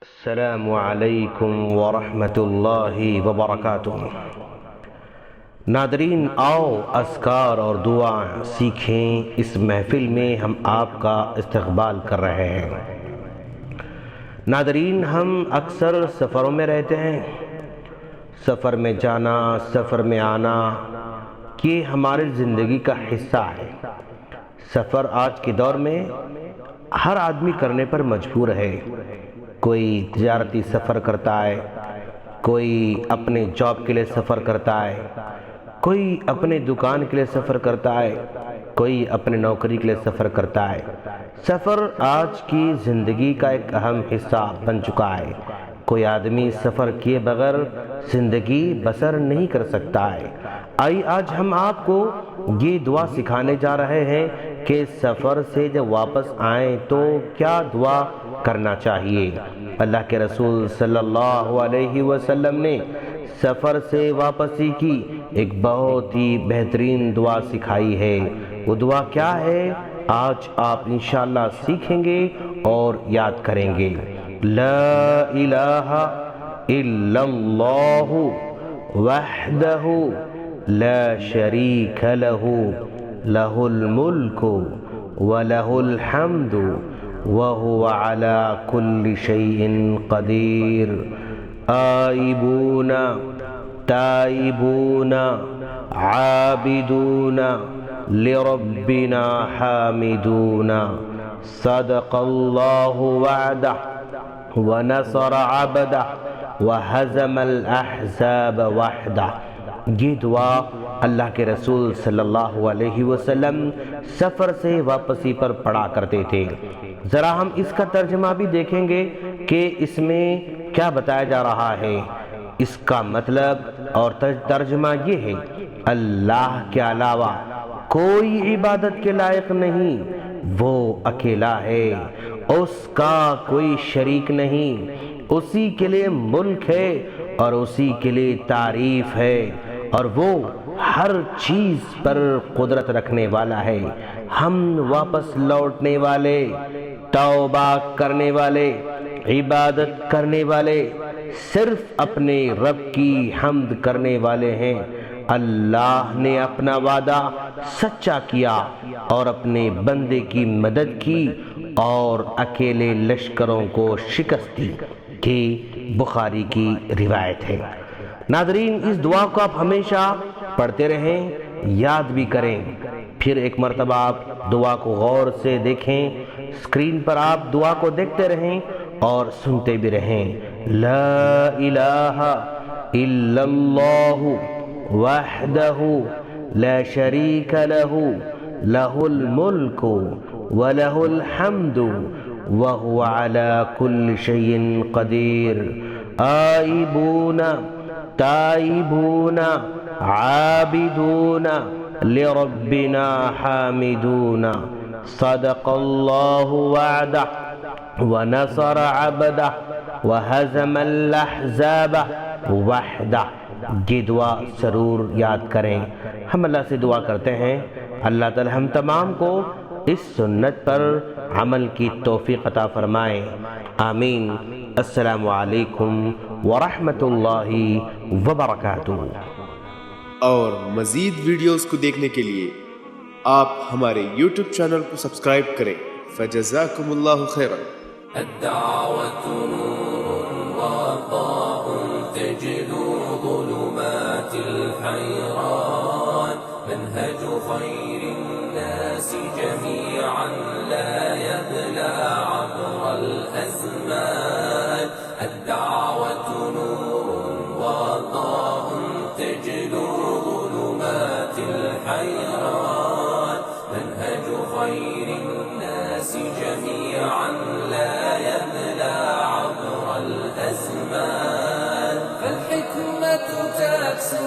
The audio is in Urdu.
السلام علیکم ورحمۃ اللہ وبرکاتہ۔ ناظرین، آؤ اذکار اور دعائیں سیکھیں۔ اس محفل میں ہم آپ کا استقبال کر رہے ہیں۔ ناظرین، ہم اکثر سفروں میں رہتے ہیں۔ سفر میں جانا، سفر میں آنا، یہ ہماری زندگی کا حصہ ہے۔ سفر آج کے دور میں ہر آدمی کرنے پر مجبور ہے۔ کوئی تجارتی سفر کرتا ہے، کوئی اپنے جاب کے لیے سفر کرتا ہے، کوئی اپنے دکان کے لیے سفر کرتا ہے، کوئی اپنے نوکری کے لیے سفر کرتا ہے۔ سفر آج کی زندگی کا ایک اہم حصہ بن چکا ہے۔ کوئی آدمی سفر کیے بغیر زندگی بسر نہیں کر سکتا ہے۔ آئیے آج ہم آپ کو یہ دعا سکھانے جا رہے ہیں کہ سفر سے جب واپس آئیں تو کیا دعا کرنا چاہیے۔ اللہ کے رسول صلی اللہ علیہ وسلم نے سفر سے واپسی کی ایک بہت ہی بہترین دعا سکھائی ہے۔ وہ دعا کیا ہے؟ آج آپ انشاءاللہ سیکھیں گے اور یاد کریں گے۔ لا الہ الا اللہ وحدہ لا شریک لہ لہ الملک ولہ الحمد وهو على كل شيء قدير آئبون تائبون عابدون لربنا حامدون صدق اللہ وعدہ ونصر عبدہ وہزم الاحزاب وحدہ۔ یہ دعا اللہ کے رسول صلی اللہ علیہ وسلم سفر سے واپسی پر پڑھا کرتے تھے۔ ذرا ہم اس کا ترجمہ بھی دیکھیں گے کہ اس میں کیا بتایا جا رہا ہے۔ اس کا مطلب اور ترجمہ یہ ہے: اللہ کے علاوہ کوئی عبادت کے لائق نہیں، وہ اکیلا ہے، اس کا کوئی شریک نہیں، اسی کے لیے ملک ہے اور اسی کے لیے تعریف ہے، اور وہ ہر چیز پر قدرت رکھنے والا ہے۔ ہم واپس لوٹنے والے، توبہ کرنے والے، عبادت کرنے والے، صرف اپنے رب کی حمد کرنے والے ہیں۔ اللہ نے اپنا وعدہ سچا کیا اور اپنے بندے کی مدد کی اور اکیلے لشکروں کو شکست دی۔ یہ بخاری کی روایت ہے۔ ناظرین، اس دعا کو آپ ہمیشہ پڑھتے رہیں، یاد بھی کریں۔ پھر ایک مرتبہ آپ دعا کو غور سے دیکھیں۔ اسکرین پر آپ دعا کو دیکھتے رہیں اور سنتے بھی رہیں۔ لا الہ الا اللہ وحدہ لا شریک لہ لہ الملک ولہ الحمد وہو علی کل شیء قدیر آئبون تائبون عابدون لربنا حامدون صدق اللہ وعدہ ونصر عبدہ وہزم الاحزاب وحدہ۔ یہ دعا ضرور یاد کریں۔ ہم اللہ سے دعا کرتے ہیں اللہ تعالی ہم تمام کو اس سنت پر عمل کی توفیق عطا فرمائے، آمین۔ السلام علیکم ورحمۃ اللہ وبرکاتہ۔ اور مزید ویڈیوز کو دیکھنے کے لیے آپ ہمارے یوٹیوب چینل کو سبسکرائب کریں۔ فجزاکم اللہ خیرا۔ الدعوة نور وضاء تجلو ظلمات الحيران منهج خير الناس جميعا لا يبلى عبر الأزمان الدعوة نور وضاء تجلو ظلمات الحيران منهج خير الناس جميعا لا يبلى عبر الأزمان فالحكمة تكسو